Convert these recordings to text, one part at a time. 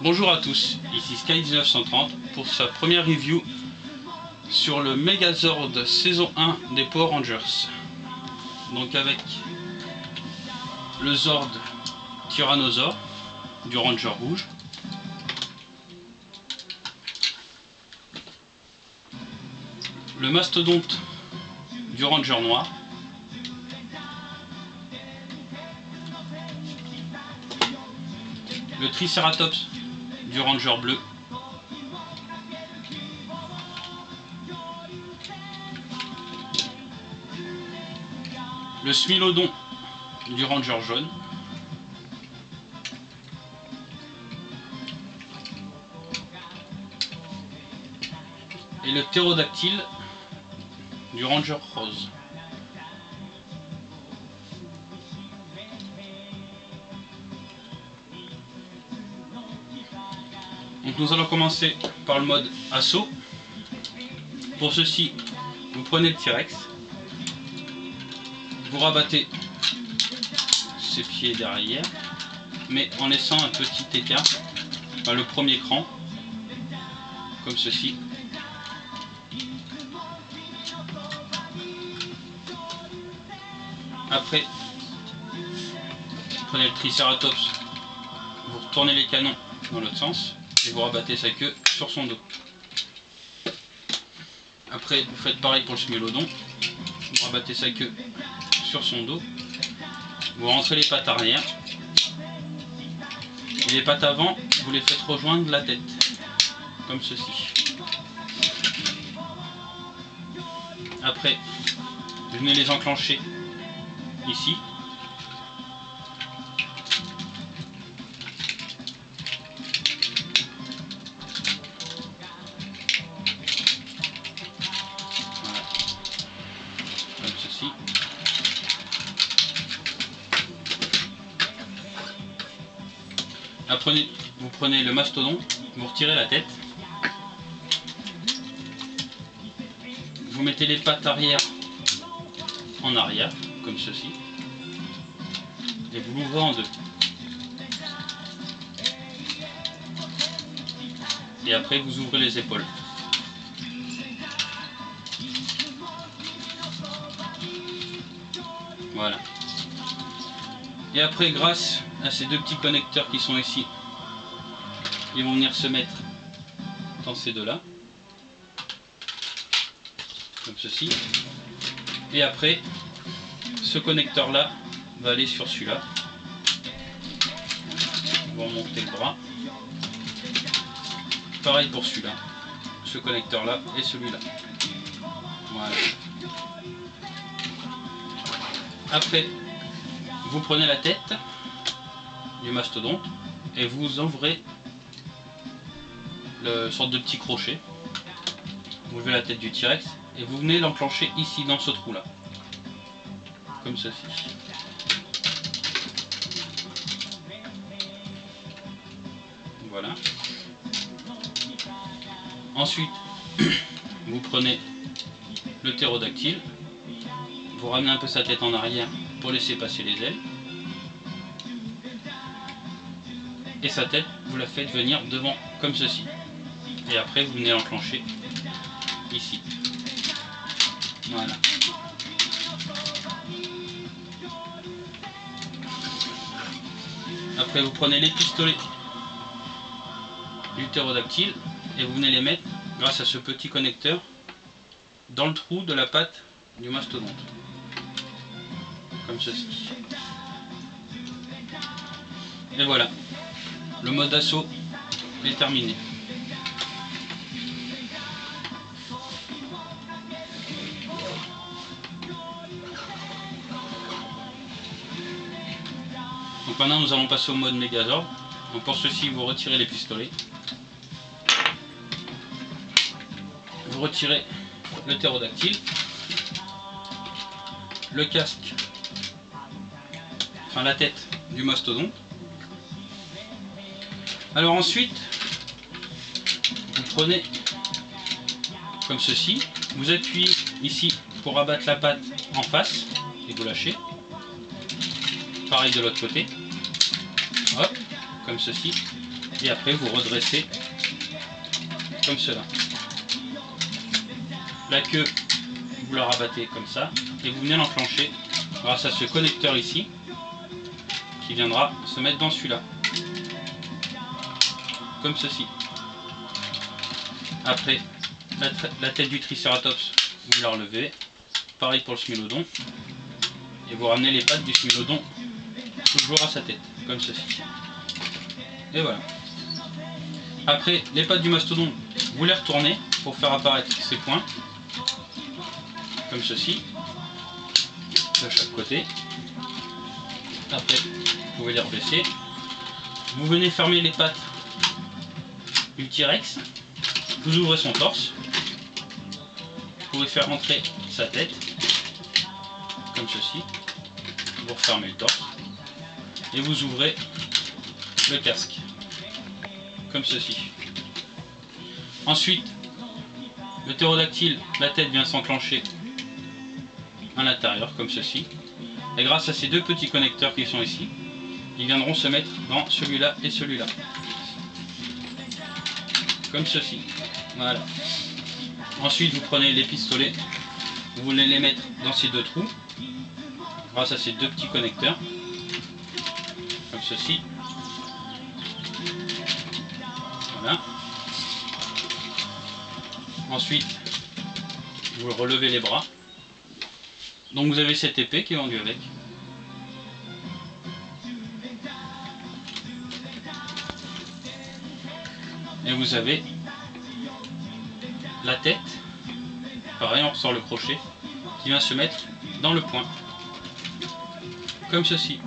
Bonjour à tous, ici Sky1930 pour sa première review sur le Megazord saison 1 des Power Rangers. Donc avec le Zord Tyrannosaure du Ranger rouge, le Mastodonte du Ranger noir, le Triceratops du Ranger bleu, le Smilodon du Ranger jaune, et le Ptérodactyle du Ranger rose. Donc nous allons commencer par le mode assaut. Pour ceci, vous prenez le T-Rex, vous rabattez ses pieds derrière, mais en laissant un petit écart, enfin, le premier cran, comme ceci. Après, vous prenez le Triceratops, vous retournez les canons dans l'autre sens et vous rabattez sa queue sur son dos. Après, vous faites pareil pour le Smilodon, vous rabattez sa queue sur son dos, vous rentrez les pattes arrière et les pattes avant, vous les faites rejoindre la tête, comme ceci. Après, vous venez les enclencher ici. Voilà. Comme ceci. Après, vous prenez le mastodonte, vous retirez la tête. Vous mettez les pattes arrière en arrière, comme ceci, et vous l'ouvrez en deux. Et après, vous ouvrez les épaules. Voilà. Et après, grâce à ces deux petits connecteurs qui sont ici, ils vont venir se mettre dans ces deux-là, comme ceci. Et après, ce connecteur là va aller sur celui-là. On va remonter le bras. Pareil pour celui-là. Ce connecteur là et celui-là. Voilà. Après, vous prenez la tête du mastodonte et vous ouvrez le sorte de petit crochet. Vous levez la tête du T-Rex et vous venez l'enclencher ici dans ce trou là, comme ceci. Voilà. Ensuite, vous prenez le Ptérodactyle, vous ramenez un peu sa tête en arrière pour laisser passer les ailes, et sa tête, vous la faites venir devant comme ceci. Et après, vous venez l'enclencher ici. Voilà. Après, vous prenez les pistolets du Ptérodactyle et vous venez les mettre, grâce à ce petit connecteur, dans le trou de la patte du mastodonte. Comme ceci. Et voilà. Le mode assaut est terminé. Donc maintenant nous allons passer au mode Megazord. Donc pour ceci, vous retirez les pistolets. Vous retirez le Ptérodactyle, le casque, enfin la tête du mastodonte. Alors ensuite, vous prenez comme ceci, vous appuyez ici pour abattre la patte en face et vous lâchez. Pareil de l'autre côté. Hop. comme ceci, et après vous redressez comme cela. La queue, vous la rabattez comme ça, et vous venez l'enclencher grâce à ce connecteur ici, qui viendra se mettre dans celui-là, comme ceci. Après, la tête du Triceratops, vous la relevez, pareil pour le Smilodon, et vous ramenez les pattes du Smilodon toujours à sa tête, comme ceci. Et voilà. Après, les pattes du Mastodon, vous les retournez pour faire apparaître ses points, comme ceci, de chaque côté. Après, vous pouvez les rebaisser. Vous venez fermer les pattes du T-Rex, vous ouvrez son torse, vous pouvez faire entrer sa tête, comme ceci, vous refermez le torse, et vous ouvrez le casque, comme ceci. Ensuite, le ptérodactyle, la tête vient s'enclencher à l'intérieur, comme ceci, et grâce à ces deux petits connecteurs qui sont ici, ils viendront se mettre dans celui-là et celui-là, comme ceci. Voilà. Ensuite, vous prenez les pistolets, vous voulez les mettre dans ces deux trous, grâce à ces deux petits connecteurs, comme ceci. Voilà. Ensuite, vous relevez les bras. Donc vous avez cette épée qui est vendue avec. Et vous avez la tête, pareil, on ressort le crochet, qui vient se mettre dans le point, comme ceci.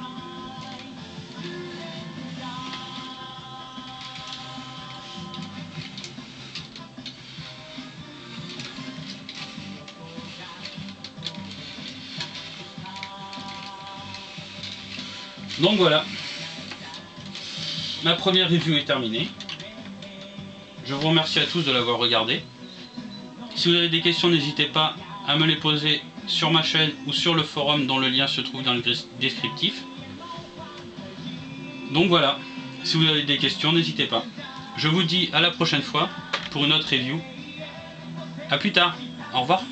Donc voilà, ma première review est terminée. Je vous remercie à tous de l'avoir regardé. Si vous avez des questions, n'hésitez pas à me les poser sur ma chaîne ou sur le forum dont le lien se trouve dans le descriptif. Donc voilà, si vous avez des questions, n'hésitez pas. Je vous dis à la prochaine fois pour une autre review. A plus tard, au revoir.